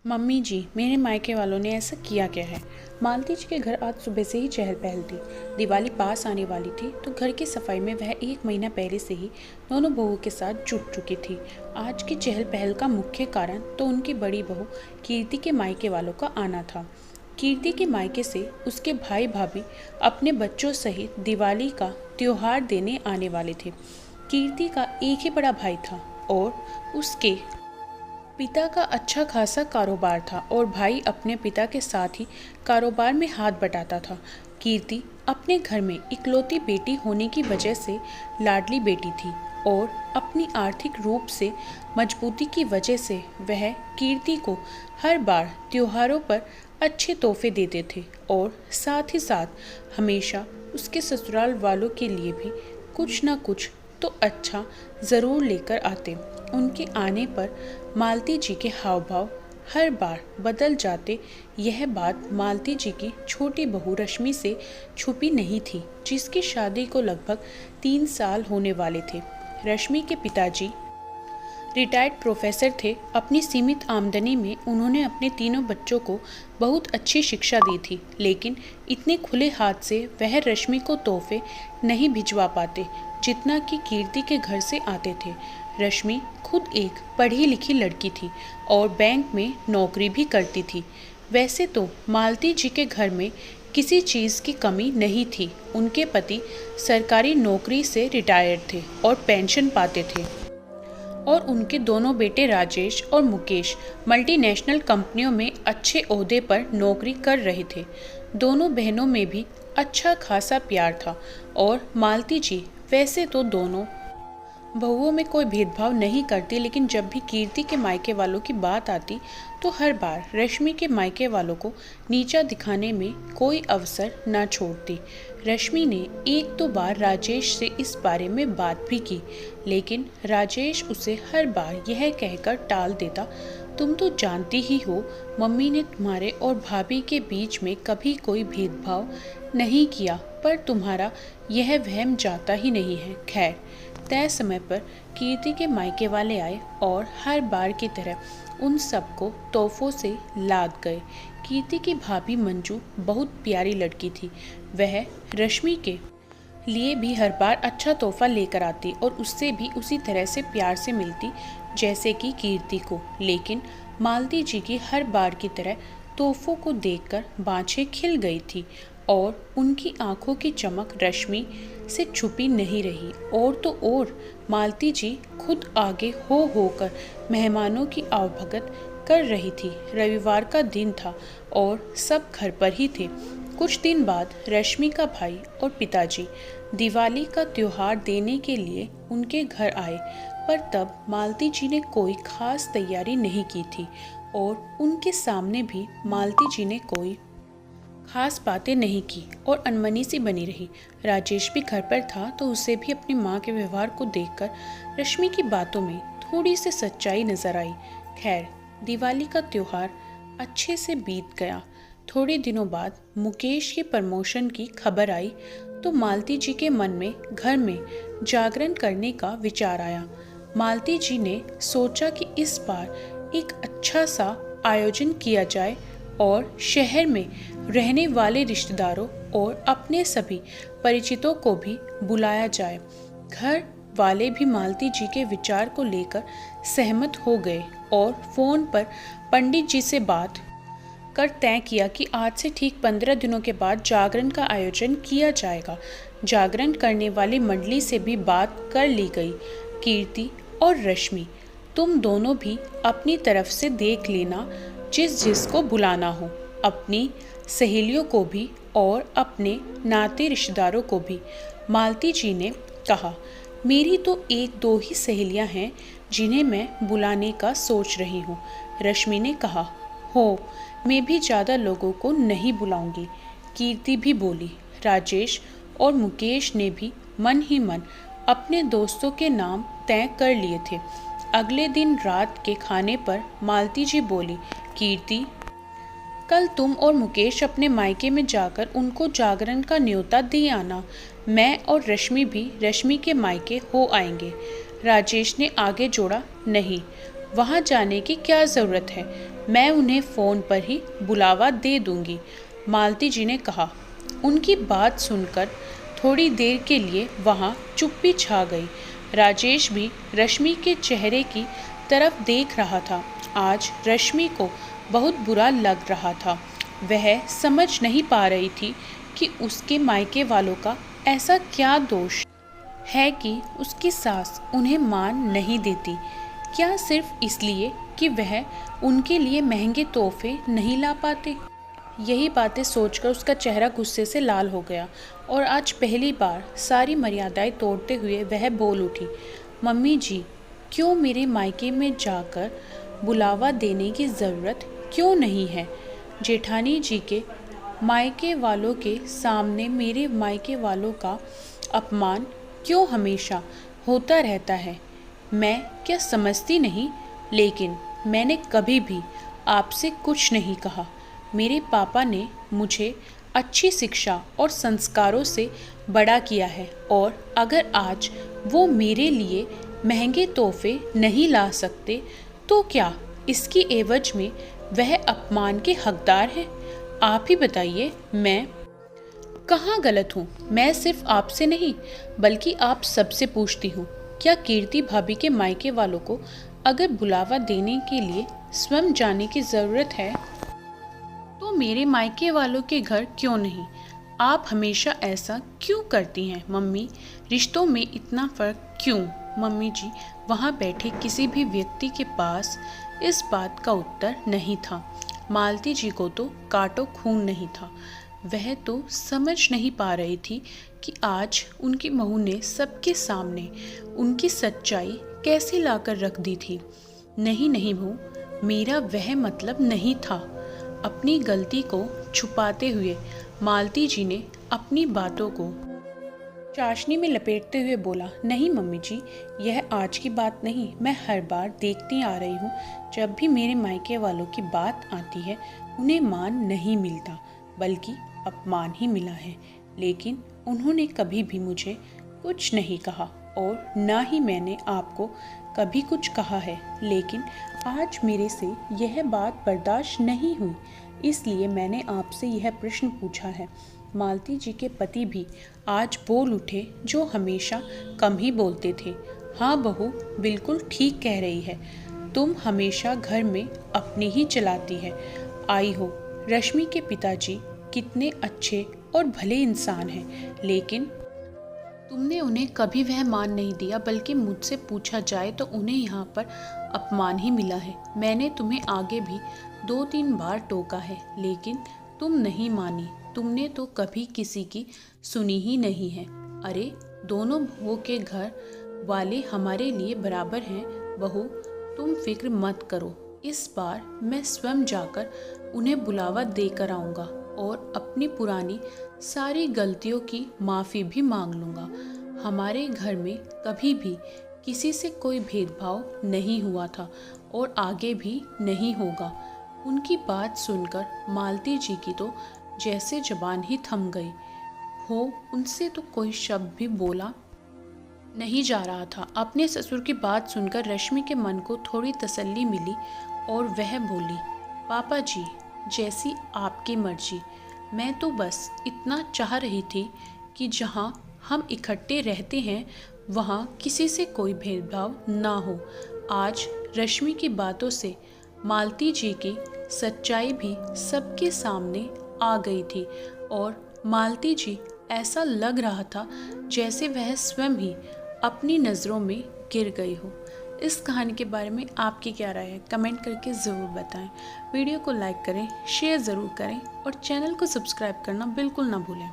Mummy जी, मेरे मायके वालों ने ऐसा किया क्या है। मालती जी के घर आज सुबह से ही चहल पहल थी। दिवाली पास आने वाली थी तो घर की सफाई में वह 1 महीना पहले से ही दोनों बहुओं के साथ जुट चुकी थी। आज की चहल पहल का मुख्य कारण तो उनकी बड़ी बहू कीर्ति के मायके वालों का आना था। कीर्ति के मायके से उसके भाई भाभी अपने बच्चों सहित दिवाली का त्योहार देने आने वाले थे। कीर्ति का एक ही बड़ा भाई था और उसके पिता का अच्छा खासा कारोबार था और भाई अपने पिता के साथ ही कारोबार में हाथ बटाता था। कीर्ति अपने घर में इकलौती बेटी होने की वजह से लाडली बेटी थी और अपनी आर्थिक रूप से मजबूती की वजह से वह कीर्ति को हर बार त्योहारों पर अच्छे तोहफे देते थे और साथ ही साथ हमेशा उसके ससुराल वालों के लिए भी कुछ न कुछ तो अच्छा ज़रूर लेकर आते। उनके आने पर मालती जी के हाव भाव हर बार बदल जाते। यह बात मालती जी की छोटी बहू रश्मि से छुपी नहीं थी, जिसकी शादी को लगभग 3 साल होने वाले थे। रश्मि के पिताजी रिटायर्ड प्रोफेसर थे। अपनी सीमित आमदनी में उन्होंने अपने तीनों बच्चों को बहुत अच्छी शिक्षा दी थी, लेकिन इतने खुले हाथ से वह रश्मि को तोहफे नहीं भिजवा पाते जितना कि कीर्ति के घर से आते थे। रश्मि खुद एक पढ़ी लिखी लड़की थी और बैंक में नौकरी भी करती थी। वैसे तो मालती जी के घर में किसी चीज़ की कमी नहीं थी। उनके पति सरकारी नौकरी से रिटायर्ड थे और पेंशन पाते थे और उनके दोनों बेटे राजेश और मुकेश मल्टीनेशनल कंपनियों में अच्छे ओहदे पर नौकरी कर रहे थे। दोनों बहनों में भी अच्छा खासा प्यार था और मालती जी वैसे तो दोनों बहुओं में कोई भेदभाव नहीं करती, लेकिन जब भी कीर्ति के मायके वालों की बात आती तो हर बार रश्मि के मायके वालों को नीचा दिखाने में कोई अवसर न छोड़ती। रश्मि ने 1-2 बार राजेश से इस बारे में बात भी की, लेकिन राजेश उसे हर बार यह कहकर टाल देता, तुम तो जानती ही हो मम्मी ने तुम्हारे और भाभी के बीच में कभी कोई भेदभाव नहीं किया, पर तुम्हारा यह वहम जाता ही नहीं है। खैर, तय समय पर कीर्ति के मायके वाले आए और हर बार की तरह उन सबको तोहफों से लाद गए। कीर्ति की भाभी मंजू बहुत प्यारी लड़की थी। वह रश्मि के लिए भी हर बार अच्छा तोहफा लेकर आती और उससे भी उसी तरह से प्यार से मिलती जैसे कि कीर्ति को। लेकिन मालती जी की हर बार की तरह तोहफों को देखकर बाँछें खिल गई थी और उनकी आंखों की चमक रश्मि से छुपी नहीं रही। और तो और मालती जी खुद आगे होकर मेहमानों की आवभगत कर रही थी। रविवार का दिन था और सब घर पर ही थे। कुछ दिन बाद रश्मि का भाई और पिताजी दिवाली का त्योहार देने के लिए उनके घर आए, पर तब मालती जी ने कोई खास तैयारी नहीं की थी और उनके सामने भी मालती जी ने कोई खास बातें नहीं की और अनमनी सी बनी रही। राजेश भी घर पर था तो उसे भी अपनी माँ के व्यवहार को देखकर रश्मि की बातों में थोड़ी सी सच्चाई नजर आई। खैर, दिवाली का त्योहार अच्छे से बीत गया। थोड़े दिनों बाद मुकेश के प्रमोशन की खबर आई तो मालती जी के मन में घर में जागरण करने का विचार आया। मालती जी ने सोचा कि इस बार एक अच्छा सा आयोजन किया जाए और शहर में रहने वाले रिश्तेदारों और अपने सभी परिचितों को भी बुलाया जाए। घर वाले भी मालती जी के विचार को लेकर सहमत हो गए और फोन पर पंडित जी से बात कर तय किया कि आज से ठीक 15 दिनों के बाद जागरण का आयोजन किया जाएगा। जागरण करने वाली मंडली से भी बात कर ली गई। कीर्ति और रश्मि, तुम दोनों भी अपनी तरफ से देख लेना जिसको बुलाना हो, अपनी सहेलियों को भी और अपने नाते रिश्तेदारों को भी। मालती जी ने कहा, मेरी तो 1-2 ही सहेलियां हैं जिन्हें मैं बुलाने का सोच रही हूँ। रश्मि ने कहा, हो, मैं भी ज़्यादा लोगों को नहीं बुलाऊंगी। कीर्ति भी बोली। राजेश और मुकेश ने भी मन ही मन अपने दोस्तों के नाम तय कर लिए थे। अगले दिन रात के खाने पर मालती जी बोली, कीर्ति, कल तुम और मुकेश अपने मायके में जाकर उनको जागरण का न्योता दे आना। मैं और रश्मि भी रश्मि के मायके हो आएंगे। राजेश ने आगे जोड़ा, नहीं, वहाँ जाने की क्या ज़रूरत है, मैं उन्हें फ़ोन पर ही बुलावा दे दूंगी, मालती जी ने कहा। उनकी बात सुनकर थोड़ी देर के लिए वहाँ चुप्पी छा गई। राजेश भी रश्मि के चेहरे की तरफ देख रहा था। आज रश्मि को बहुत बुरा लग रहा था। वह समझ नहीं पा रही थी कि उसके मायके वालों का ऐसा क्या दोष है कि उसकी सास उन्हें मान नहीं देती। क्या सिर्फ इसलिए कि वह उनके लिए महंगे तोहफे नहीं ला पाते? यही बातें सोचकर उसका चेहरा गुस्से से लाल हो गया और आज पहली बार सारी मर्यादाएं तोड़ते हुए वह बोल उठी, मम्मी जी, क्यों मेरे मायके में जाकर बुलावा देने की ज़रूरत क्यों नहीं है? जेठानी जी के मायके वालों के सामने मेरे मायके वालों का अपमान क्यों हमेशा होता रहता है? मैं क्या समझती नहीं? लेकिन मैंने कभी भी आपसे कुछ नहीं कहा। मेरे पापा ने मुझे अच्छी शिक्षा और संस्कारों से बड़ा किया है और अगर आज वो मेरे लिए महंगे तोहफे नहीं ला सकते तो क्या इसकी एवज में वह अपमान के हकदार हैं? आप ही बताइए, मैं कहाँ गलत हूँ? मैं सिर्फ आपसे नहीं बल्कि आप सबसे पूछती हूँ, क्या कीर्ति भाभी के मायके वालों को अगर बुलावा देने के लिए स्वयं जाने की ज़रूरत है तो मेरे मायके वालों के घर क्यों नहीं? आप हमेशा ऐसा क्यों करती हैं मम्मी? रिश्तों में इतना फ़र्क क्यों? मम्मी जी, वहाँ बैठे किसी भी व्यक्ति के पास इस बात का उत्तर नहीं था। मालती जी को तो काटो खून नहीं था। वह तो समझ नहीं पा रही थी कि आज उनकी बहू ने सबके सामने उनकी सच्चाई कैसे लाकर रख दी थी। नहीं नहीं बहू, मेरा वह मतलब नहीं था। अपनी गलती को छुपाते हुए मालती जी ने अपनी बातों को चाशनी में लपेटते हुए बोला, नहीं मम्मी जी, यह आज की बात नहीं। मैं हर बार देखती आ रही हूँ, जब भी मेरे मायके वालों की बात आती है उन्हें मान नहीं मिलता बल्कि अपमान ही मिला है। लेकिन उन्होंने कभी भी मुझे कुछ नहीं कहा और ना ही मैंने आपको कभी कुछ कहा है। लेकिन आज मेरे से यह बात बर्दाश्त नहीं हुई, इसलिए मैंने आपसे यह प्रश्न पूछा है। मालती जी के पति भी आज बोल उठे, जो हमेशा कम ही बोलते थे। हाँ बहू, बिल्कुल ठीक कह रही है। तुम हमेशा घर में अपनी ही चलाती है आई हो। रश्मि के पिताजी कितने अच्छे और भले इंसान हैं, लेकिन तुमने उन्हें कभी वह मान नहीं दिया, बल्कि मुझसे पूछा जाए तो उन्हें यहाँ पर अपमान ही मिला है। मैंने तुम्हें आगे भी 2-3 बार टोका है, लेकिन तुम नहीं मानी। तुमने तो कभी किसी की सुनी ही नहीं है। अरे, दोनों बहुओं के घर वाले हमारे लिए बराबर हैं। बहू, तुम फिक्र मत करो। इस बार मैं स्वयं जाकर उन्हें बुलावा देकर आऊँगा और अपनी पुरानी सारी गलतियों की माफ़ी भी मांग लूँगा। हमारे घर में कभी भी किसी से कोई भेदभाव नहीं हुआ था और आगे भी नहीं होगा। उनकी बात सुनकर मालती जी की तो जैसे ज़बान ही थम गई हो। उनसे तो कोई शब्द भी बोला नहीं जा रहा था। अपने ससुर की बात सुनकर रश्मि के मन को थोड़ी तसल्ली मिली और वह बोली, पापा जी, जैसी आपकी मर्जी। मैं तो बस इतना चाह रही थी कि जहाँ हम इकट्ठे रहते हैं वहाँ किसी से कोई भेदभाव ना हो। आज रश्मि की बातों से मालती जी की सच्चाई भी सबके सामने आ गई थी और मालती जी ऐसा लग रहा था जैसे वह स्वयं ही अपनी नज़रों में गिर गई हो। इस कहानी के बारे में आपकी क्या राय है? कमेंट करके ज़रूर बताएं। वीडियो को लाइक करें, शेयर ज़रूर करें और चैनल को सब्सक्राइब करना बिल्कुल ना भूलें।